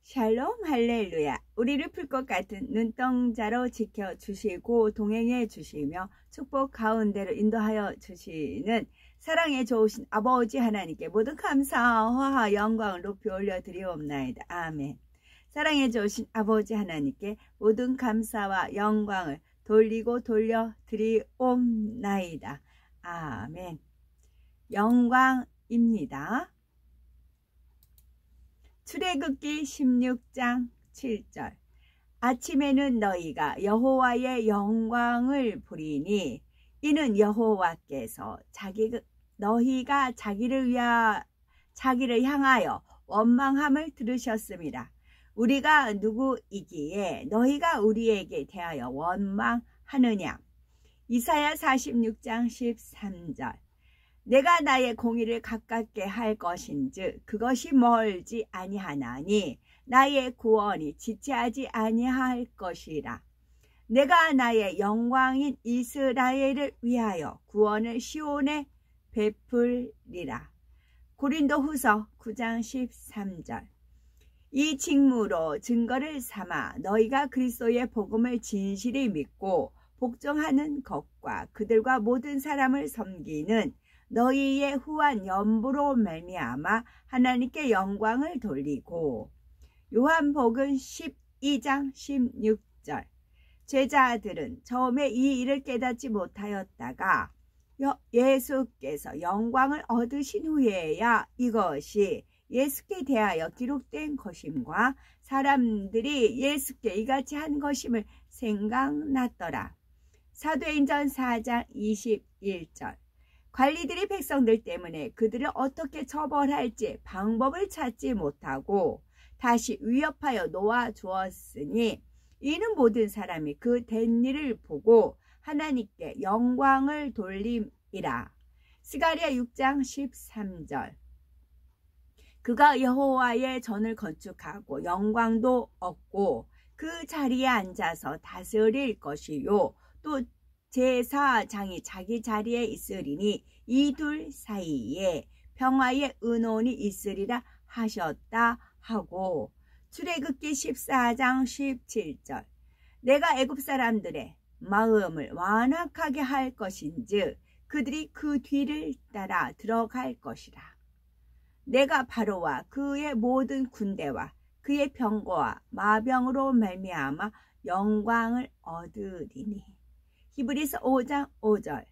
샬롬 할렐루야. 우리를 풀 것 같은 눈동자로 지켜주시고 동행해 주시며 축복 가운데로 인도하여 주시는 사랑에 좋으신 아버지 하나님께 모든 감사와 영광을 높이 올려드리옵나이다. 아멘. 사랑에 좋으신 아버지 하나님께 모든 감사와 영광을 돌리고 돌려드리옵나이다. 아멘. 영광입니다. 출애굽기 16장 7절. 아침에는 너희가 여호와의 영광을 보리니 이는 여호와께서 너희가 자기를 향하여 원망함을 들으셨습니다. 우리가 누구이기에 너희가 우리에게 대하여 원망하느냐. 이사야 46장 13절. 내가 나의 공의를 가깝게 할 것인즉 그것이 멀지 아니하나니 나의 구원이 지체하지 아니할 것이라. 내가 나의 영광인 이스라엘을 위하여 구원을 시온에 베풀리라. 고린도후서 9장 13절. 이 직무로 증거를 삼아 너희가 그리스도의 복음을 진실히 믿고 복종하는 것과 그들과 모든 사람을 섬기는 너희의 후한 연부로 말미암아 하나님께 영광을 돌리고. 요한복음 12장 16절. 제자들은 처음에 이 일을 깨닫지 못하였다가 예수께서 영광을 얻으신 후에야 이것이 예수께 대하여 기록된 것임과 사람들이 예수께 이같이 한 것임을 생각났더라. 사도행전 4장 21절. 관리들이 백성들 때문에 그들을 어떻게 처벌할지 방법을 찾지 못하고 다시 위협하여 놓아주었으니 이는 모든 사람이 그 된 일을 보고 하나님께 영광을 돌림이라. 스가랴 6장 13절. 그가 여호와의 전을 건축하고 영광도 얻고 그 자리에 앉아서 다스릴 것이요 또 제사장이 자기 자리에 있으리니 이 둘 사이에 평화의 은혼이 있으리라 하셨다 하고. 출애굽기 14장 17절. 내가 애굽 사람들의 마음을 완악하게 할 것인즉 그들이 그 뒤를 따라 들어갈 것이라. 내가 바로와 그의 모든 군대와 그의 병거와 마병으로 말미암아 영광을 얻으리니. 히브리서 5장 5절.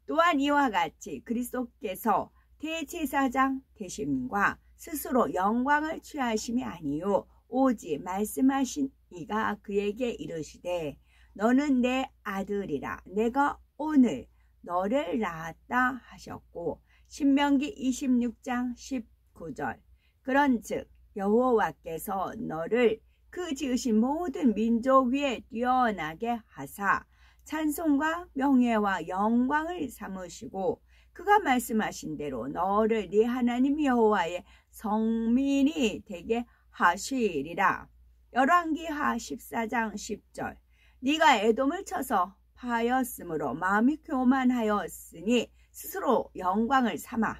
또한 이와 같이 그리스도께서 대제사장 되심과 스스로 영광을 취하심이 아니요 오직 말씀하신 이가 그에게 이르시되 너는 내 아들이라 내가 오늘 너를 낳았다 하셨고. 신명기 26장 19절. 그런즉 여호와께서 너를 그 지으신 모든 민족 위에 뛰어나게 하사 찬송과 명예와 영광을 삼으시고 그가 말씀하신 대로 너를 네 하나님 여호와의 성민이 되게 하시리라. 열왕기하 14장 10절. 네가 에돔을 쳐서 파였으므로 마음이 교만하였으니 스스로 영광을 삼아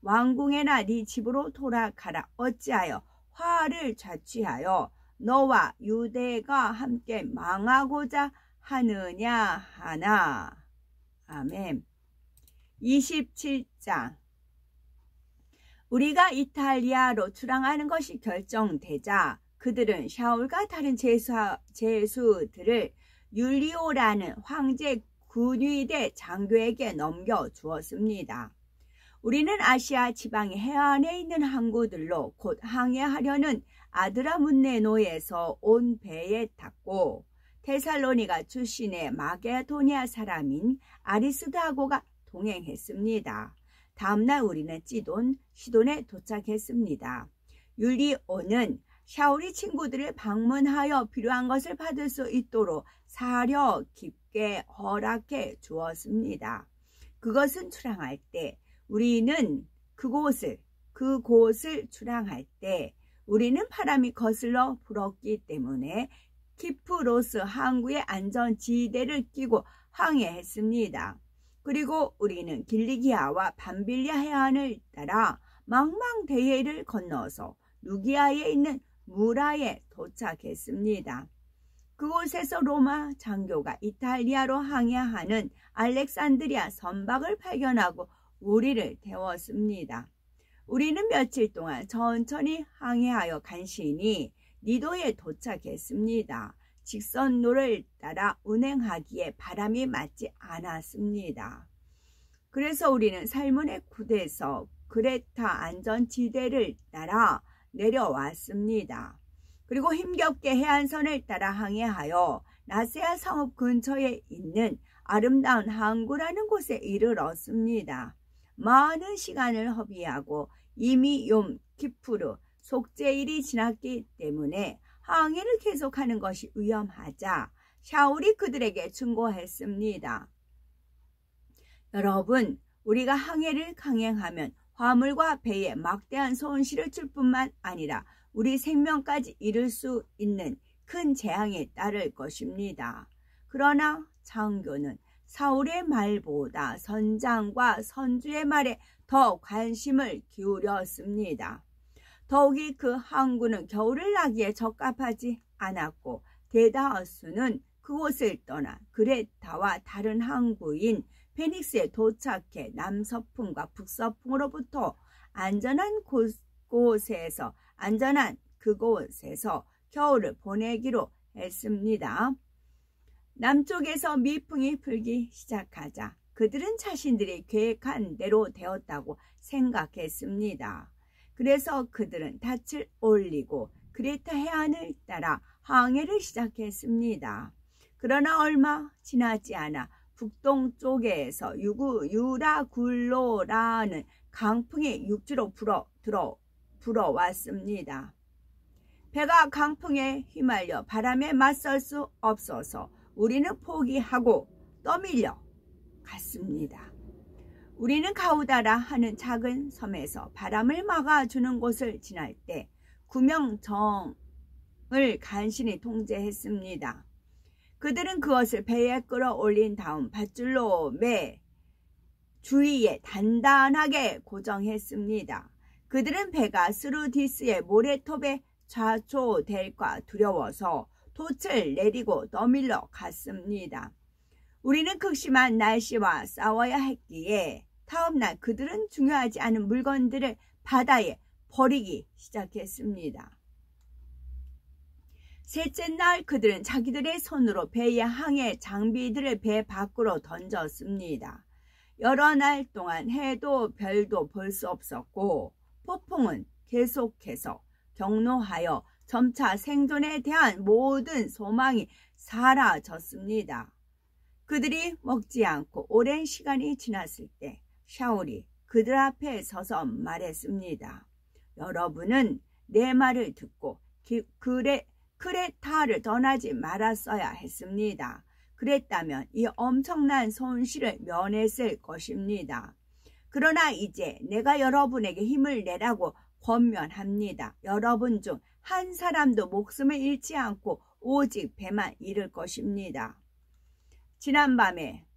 왕궁에나 네 집으로 돌아가라. 어찌하여 화를 자취하여 너와 유대가 함께 망하고자 하느냐 하나. 아멘. 27장. 우리가 이탈리아로 출항하는 것이 결정되자 그들은 샤울과 다른 제수들을 율리오라는 황제 군위대 장교에게 넘겨주었습니다. 우리는 아시아 지방의 해안에 있는 항구들로 곧 항해하려는 아드라문네노에서 온 배에 탔고 테살로니가 출신의 마게도니아 사람인 아리스드하고가 동행했습니다. 다음날 우리는 시돈에 도착했습니다. 율리오는 샤울이 친구들을 방문하여 필요한 것을 받을 수 있도록 사려 깊게 허락해 주었습니다. 그것은 출항할 때 그곳을 출항할 때 우리는 바람이 거슬러 불었기 때문에 키프로스 항구의 안전지대를 끼고 항해했습니다. 그리고 우리는 길리기아와 밤빌리아 해안을 따라 망망대해를 건너서 누기아에 있는 무라에 도착했습니다. 그곳에서 로마 장교가 이탈리아로 항해하는 알렉산드리아 선박을 발견하고 우리를 태웠습니다. 우리는 며칠 동안 천천히 항해하여 간신히 니도에 도착했습니다. 직선로를 따라 운행하기에 바람이 맞지 않았습니다. 그래서 우리는 살몬의 굿에서 그레타 안전지대를 따라 내려왔습니다. 그리고 힘겹게 해안선을 따라 항해하여 나세아 성읍 근처에 있는 아름다운 항구라는 곳에 이르렀습니다. 많은 시간을 허비하고 이미 욤 키푸르 속죄일이 지났기 때문에 항해를 계속하는 것이 위험하자 샤울이 그들에게 충고했습니다. 여러분, 우리가 항해를 강행하면 화물과 배에 막대한 손실을 줄 뿐만 아니라 우리 생명까지 잃을 수 있는 큰 재앙에 따를 것입니다. 그러나 장교는 사울의 말보다 선장과 선주의 말에 더 관심을 기울였습니다. 더욱이 그 항구는 겨울을 나기에 적합하지 않았고 대다수는 그곳을 떠나 그레타와 다른 항구인 페닉스에 도착해 남서풍과 북서풍으로부터 안전한 그곳에서 겨울을 보내기로 했습니다. 남쪽에서 미풍이 불기 시작하자 그들은 자신들이 계획한 대로 되었다고 생각했습니다. 그래서 그들은 닻을 올리고 그레타 해안을 따라 항해를 시작했습니다. 그러나 얼마 지나지 않아 북동쪽에서 유라굴로라는 강풍이 육지로 불어왔습니다. 배가 강풍에 휘말려 바람에 맞설 수 없어서 우리는 포기하고 떠밀려 갔습니다. 우리는 가우다라 하는 작은 섬에서 바람을 막아주는 곳을 지날 때 구명정을 간신히 통제했습니다. 그들은 그것을 배에 끌어올린 다음 밧줄로 매 주위에 단단하게 고정했습니다. 그들은 배가 스루디스의 모래톱에 좌초될까 두려워서 돛을 내리고 떠밀러 갔습니다. 우리는 극심한 날씨와 싸워야 했기에 다음날 그들은 중요하지 않은 물건들을 바다에 버리기 시작했습니다. 셋째 날 그들은 자기들의 손으로 배의 항해 장비들을 배 밖으로 던졌습니다. 여러 날 동안 해도 별도 볼 수 없었고 폭풍은 계속해서 경로하여 점차 생존에 대한 모든 소망이 사라졌습니다. 그들이 먹지 않고 오랜 시간이 지났을 때 샤울이 그들 앞에 서서 말했습니다. 여러분은 내 말을 듣고 크레타를 떠나지 말았어야 했습니다. 그랬다면 이 엄청난 손실을 면했을 것입니다. 그러나 이제 내가 여러분에게 힘을 내라고 권면합니다. 여러분 중 한 사람도 목숨을 잃지 않고 오직 배만 잃을 것입니다. 지난밤에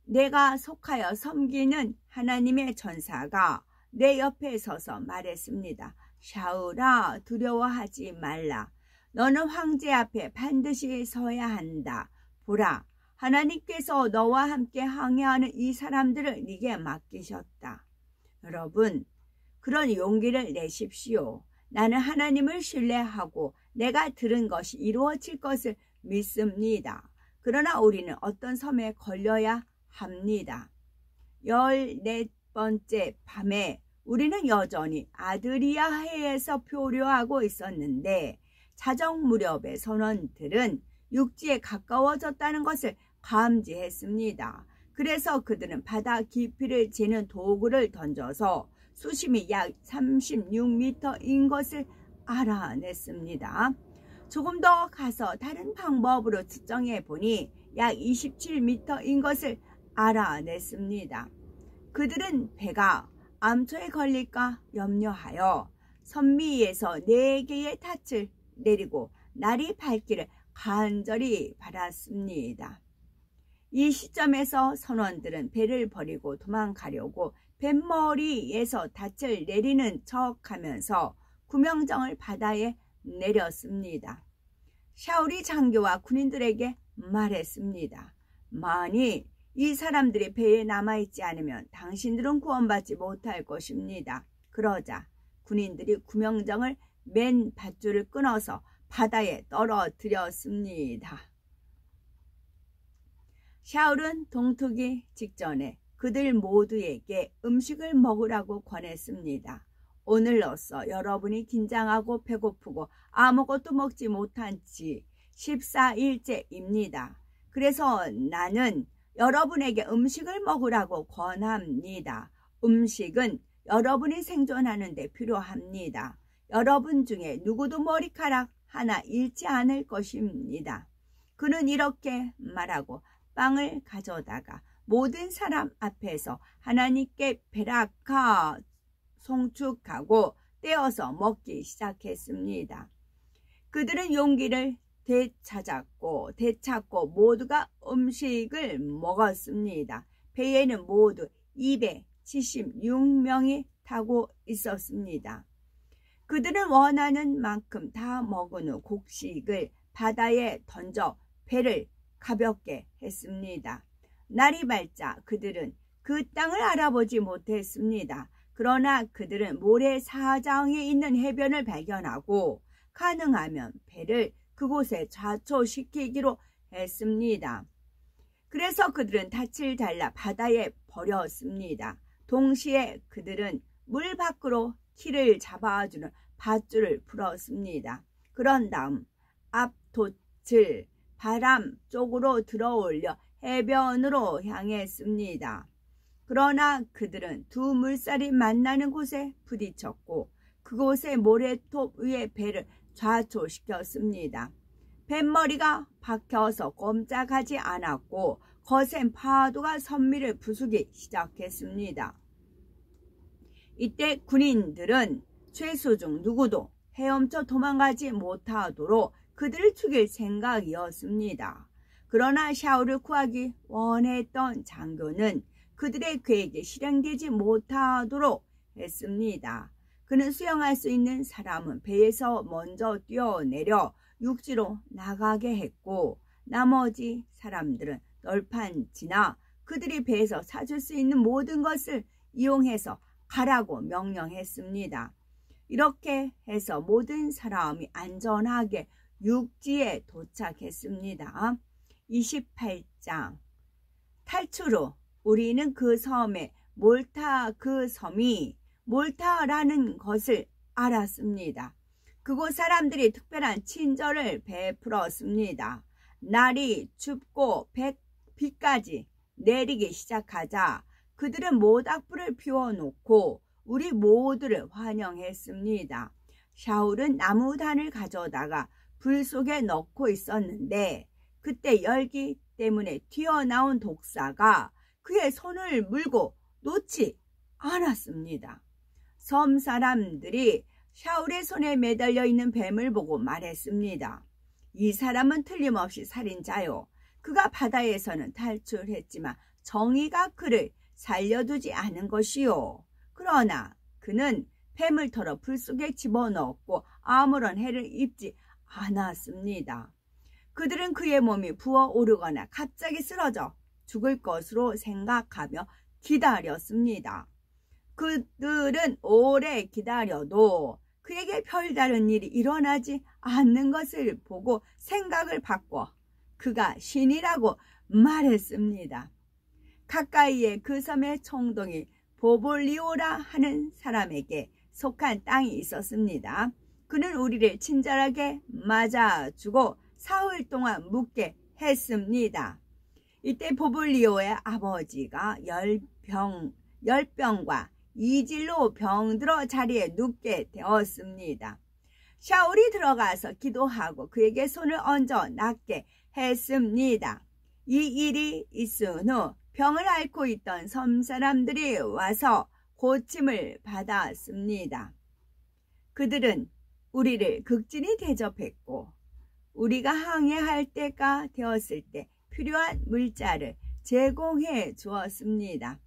내가 속하여 섬기는 하나님의 전사가 내 옆에 서서 말했습니다. 샤울아, 두려워하지 말라. 너는 황제 앞에 반드시 서야 한다. 보라, 하나님께서 너와 함께 항해하는 이 사람들을 네게 맡기셨다. 여러분, 그런 용기를 내십시오. 나는 하나님을 신뢰하고 내가 들은 것이 이루어질 것을 믿습니다. 그러나 우리는 어떤 섬에 걸려야 합니다. 14번째 밤에 우리는 여전히 아드리아해에서 표류하고 있었는데 자정 무렵의 선원들은 육지에 가까워졌다는 것을 감지했습니다. 그래서 그들은 바다 깊이를 재는 도구를 던져서 수심이 약 36m인 것을 알아냈습니다. 조금 더 가서 다른 방법으로 측정해 보니 약 27m인 것을 알아냈습니다. 그들은 배가 암초에 걸릴까 염려하여 선미에서 4개의 닻을 내리고 날이 밝기를 간절히 바랐습니다. 이 시점에서 선원들은 배를 버리고 도망가려고 뱃머리에서 닻을 내리는 척하면서 구명정을 바다에 내렸습니다. 샤울이 장교와 군인들에게 말했습니다. 만일 이 사람들이 배에 남아있지 않으면 당신들은 구원받지 못할 것입니다. 그러자 군인들이 구명정을 맨 밧줄을 끊어서 바다에 떨어뜨렸습니다. 샤울은 동트기 직전에 그들 모두에게 음식을 먹으라고 권했습니다. 오늘로써 여러분이 긴장하고 배고프고 아무것도 먹지 못한 지 14일째입니다. 그래서 나는 여러분에게 음식을 먹으라고 권합니다. 음식은 여러분이 생존하는 데 필요합니다. 여러분 중에 누구도 머리카락 하나 잃지 않을 것입니다. 그는 이렇게 말하고 빵을 가져다가 모든 사람 앞에서 하나님께 베라카 송축하고 떼어서 먹기 시작했습니다. 그들은 용기를 되찾고 모두가 음식을 먹었습니다. 배에는 모두 276명이 타고 있었습니다. 그들은 원하는 만큼 다 먹은 후 곡식을 바다에 던져 배를 가볍게 했습니다. 날이 밝자 그들은 그 땅을 알아보지 못했습니다. 그러나 그들은 모래사장에 있는 해변을 발견하고 가능하면 배를 그곳에 좌초시키기로 했습니다. 그래서 그들은 닻을 달라 바다에 버렸습니다. 동시에 그들은 물 밖으로 키를 잡아주는 밧줄을 풀었습니다. 그런 다음 앞돛을 바람 쪽으로 들어올려 해변으로 향했습니다. 그러나 그들은 두 물살이 만나는 곳에 부딪혔고 그곳의 모래톱 위에 배를 좌초시켰습니다. 뱃머리가 박혀서 꼼짝하지 않았고 거센 파도가 선미를 부수기 시작했습니다. 이때 군인들은 죄수 중 누구도 헤엄쳐 도망가지 못하도록 그들을 죽일 생각이었습니다. 그러나 샤울을 구하기 원했던 장교는 그들의 계획이 실행되지 못하도록 했습니다. 그는 수영할 수 있는 사람은 배에서 먼저 뛰어내려 육지로 나가게 했고 나머지 사람들은 널판 지나 그들이 배에서 찾을 수 있는 모든 것을 이용해서 가라고 명령했습니다. 이렇게 해서 모든 사람이 안전하게 육지에 도착했습니다. 28장 탈출 후 우리는 그 섬이 몰타라는 것을 알았습니다. 그곳 사람들이 특별한 친절을 베풀었습니다. 날이 춥고 비까지 내리기 시작하자 그들은 모닥불을 피워놓고 우리 모두를 환영했습니다. 샤울은 나무단을 가져다가 불 속에 넣고 있었는데 그때 열기 때문에 튀어나온 독사가 그의 손을 물고 놓지 않았습니다. 섬 사람들이 샤울의 손에 매달려 있는 뱀을 보고 말했습니다. 이 사람은 틀림없이 살인자요. 그가 바다에서는 탈출했지만 정의가 그를 살려두지 않은 것이요. 그러나 그는 뱀을 털어 불 속에 집어넣었고 아무런 해를 입지 않았습니다. 그들은 그의 몸이 부어오르거나 갑자기 쓰러져 죽을 것으로 생각하며 기다렸습니다. 그들은 오래 기다려도 그에게 별다른 일이 일어나지 않는 것을 보고 생각을 바꿔 그가 신이라고 말했습니다. 가까이에 그 섬의 총독이 보볼리오라 하는 사람에게 속한 땅이 있었습니다. 그는 우리를 친절하게 맞아주고 사흘 동안 묵게 했습니다. 이때 보볼리오의 아버지가 열병과 이질로 병들어 자리에 눕게 되었습니다. 샤울이 들어가서 기도하고 그에게 손을 얹어 낫게 했습니다. 이 일이 있은 후 병을 앓고 있던 섬 사람들이 와서 고침을 받았습니다. 그들은 우리를 극진히 대접했고 우리가 항해할 때가 되었을 때 필요한 물자를 제공해 주었습니다.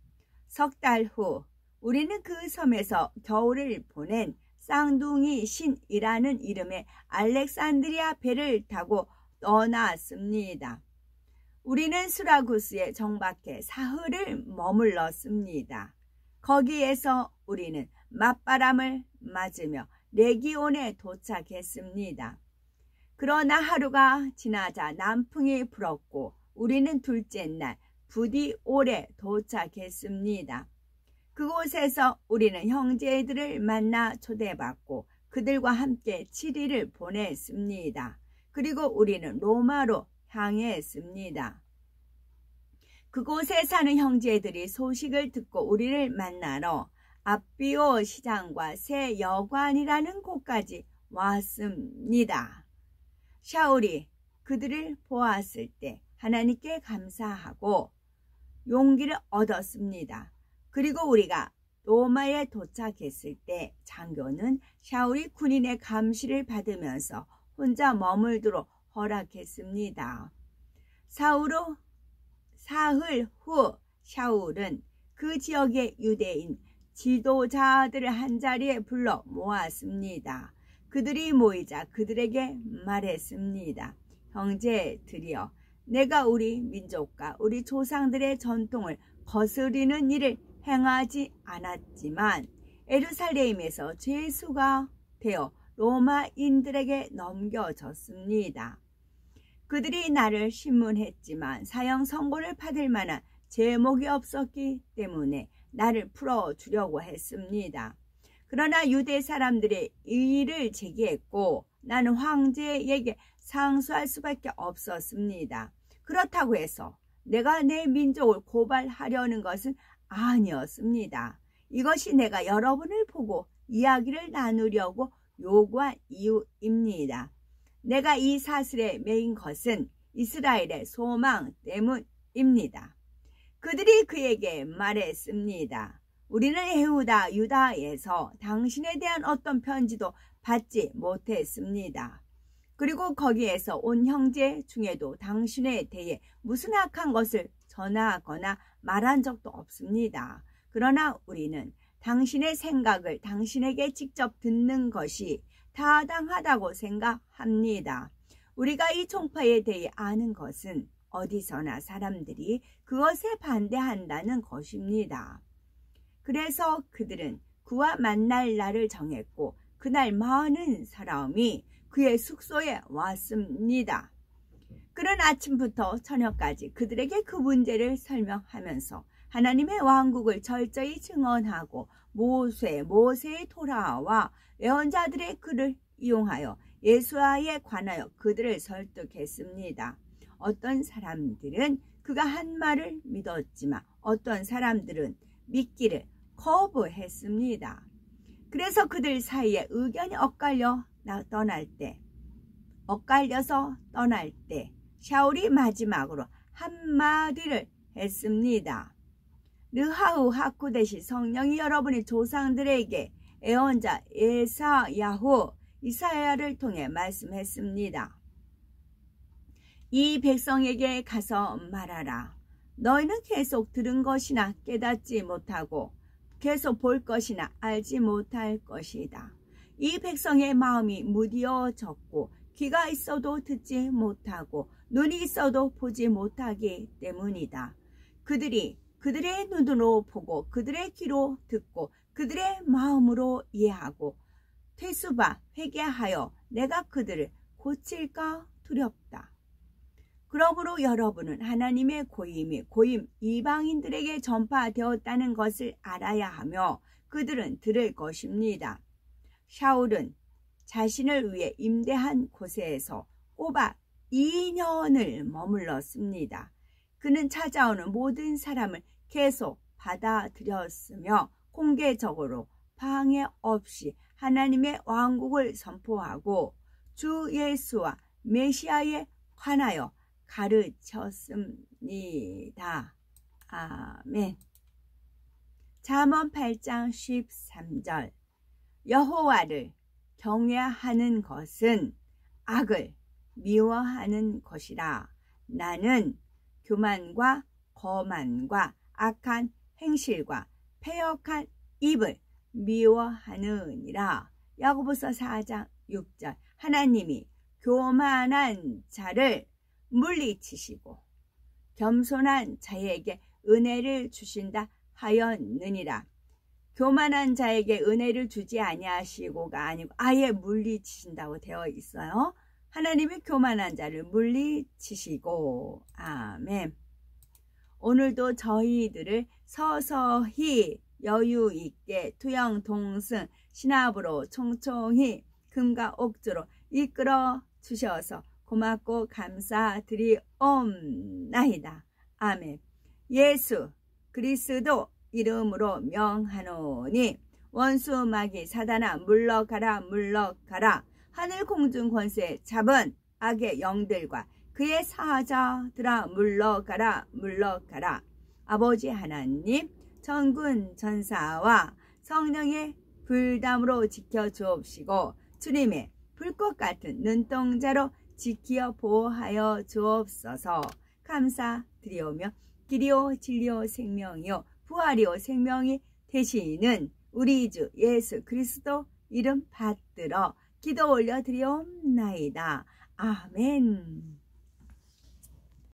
석 달 후 우리는 그 섬에서 겨울을 보낸 쌍둥이 신이라는 이름의 알렉산드리아 배를 타고 떠났습니다. 우리는 수라구스에 정박해 사흘을 머물렀습니다. 거기에서 우리는 맞바람을 맞으며 레기온에 도착했습니다. 그러나 하루가 지나자 남풍이 불었고 우리는 둘째 날 부디올에 도착했습니다. 그곳에서 우리는 형제들을 만나 초대받고 그들과 함께 7일을 보냈습니다. 그리고 우리는 로마로 향했습니다. 그곳에 사는 형제들이 소식을 듣고 우리를 만나러 아비오 시장과 새 여관이라는 곳까지 왔습니다. 샤울이 그들을 보았을 때 하나님께 감사하고 용기를 얻었습니다. 그리고 우리가 로마에 도착했을 때 장교는 샤울이 군인의 감시를 받으면서 혼자 머물도록 허락했습니다. 사흘 후 샤울은 그 지역의 유대인 지도자들을 한자리에 불러 모았습니다. 그들이 모이자 그들에게 말했습니다. 형제들이여, 내가 우리 민족과 우리 조상들의 전통을 거스리는 일을 행하지 않았지만 예루살렘에서 죄수가 되어 로마인들에게 넘겨졌습니다. 그들이 나를 신문했지만 사형 선고를 받을 만한 제목이 없었기 때문에 나를 풀어주려고 했습니다. 그러나 유대 사람들이 이의를 제기했고 나는 황제에게 상수할 수밖에 없었습니다. 그렇다고 해서 내가 내 민족을 고발하려는 것은 아니었습니다. 이것이 내가 여러분을 보고 이야기를 나누려고 요구한 이유입니다. 내가 이 사슬에 매인 것은 이스라엘의 소망 때문입니다. 그들이 그에게 말했습니다. 우리는 유다에서 당신에 대한 어떤 편지도 받지 못했습니다. 그리고 거기에서 온 형제 중에도 당신에 대해 무슨 악한 것을 전하거나 말한 적도 없습니다. 그러나 우리는 당신의 생각을 당신에게 직접 듣는 것이 타당하다고 생각합니다. 우리가 이 총파에 대해 아는 것은 어디서나 사람들이 그것에 반대한다는 것입니다. 그래서 그들은 그와 만날 날을 정했고 그날 많은 사람이 그의 숙소에 왔습니다. 그런 아침부터 저녁까지 그들에게 그 문제를 설명하면서 하나님의 왕국을 철저히 증언하고 모세의 토라와 예언자들의 글을 이용하여 예수와에 관하여 그들을 설득했습니다. 어떤 사람들은 그가 한 말을 믿었지만 어떤 사람들은 믿기를 거부했습니다. 그래서 그들 사이에 의견이 엇갈려서 떠날 때 샤울이 마지막으로 한마디를 했습니다. 르하우 하쿠데시 성령이 여러분의 조상들에게 예언자 이사야를 통해 말씀했습니다. 이 백성에게 가서 말하라. 너희는 계속 들은 것이나 깨닫지 못하고 계속 볼 것이나 알지 못할 것이다. 이 백성의 마음이 무디어졌고 귀가 있어도 듣지 못하고 눈이 있어도 보지 못하기 때문이다. 그들이 그들의 눈으로 보고 그들의 귀로 듣고 그들의 마음으로 이해하고 퇴수바 회개하여 내가 그들을 고칠까 두렵다. 그러므로 여러분은 하나님의 고임이 고임 이방인들에게 전파되었다는 것을 알아야 하며 그들은 들을 것입니다. 샤울은 자신을 위해 임대한 곳에서 꼬박 2년을 머물렀습니다. 그는 찾아오는 모든 사람을 계속 받아들였으며 공개적으로 방해 없이 하나님의 왕국을 선포하고 주 예수와 메시아에 관하여 가르쳤습니다. 아멘. 잠언 8장 13절. 여호와를 경외하는 것은 악을 미워하는 것이라. 나는 교만과 거만과 악한 행실과 패역한 입을 미워하느니라. 야고보서 4장 6절. 하나님이 교만한 자를 물리치시고 겸손한 자에게 은혜를 주신다 하였느니라. 교만한 자에게 은혜를 주지 아니하시고가 아니고 아예 물리치신다고 되어 있어요. 하나님이 교만한 자를 물리치시고. 아멘. 오늘도 저희들을 서서히 여유 있게 투영 동승 신압으로 총총히 금과 옥조로 이끌어 주셔서 고맙고 감사드리옵나이다. 아멘. 예수 그리스도 이름으로 명하노니 원수 마귀 사단아 물러가라 물러가라. 하늘 공중 권세 잡은 악의 영들과 그의 사자들아 물러가라 물러가라. 아버지 하나님 천군 천사와 성령의 불담으로 지켜주옵시고 주님의 불꽃 같은 눈동자로 지키어 보호하여 주옵소서. 감사드리오며 길이요 진리요 생명이요 부활이요 생명이 되시는 우리 주 예수 그리스도 이름 받들어 기도 올려드리옵나이다. 아멘.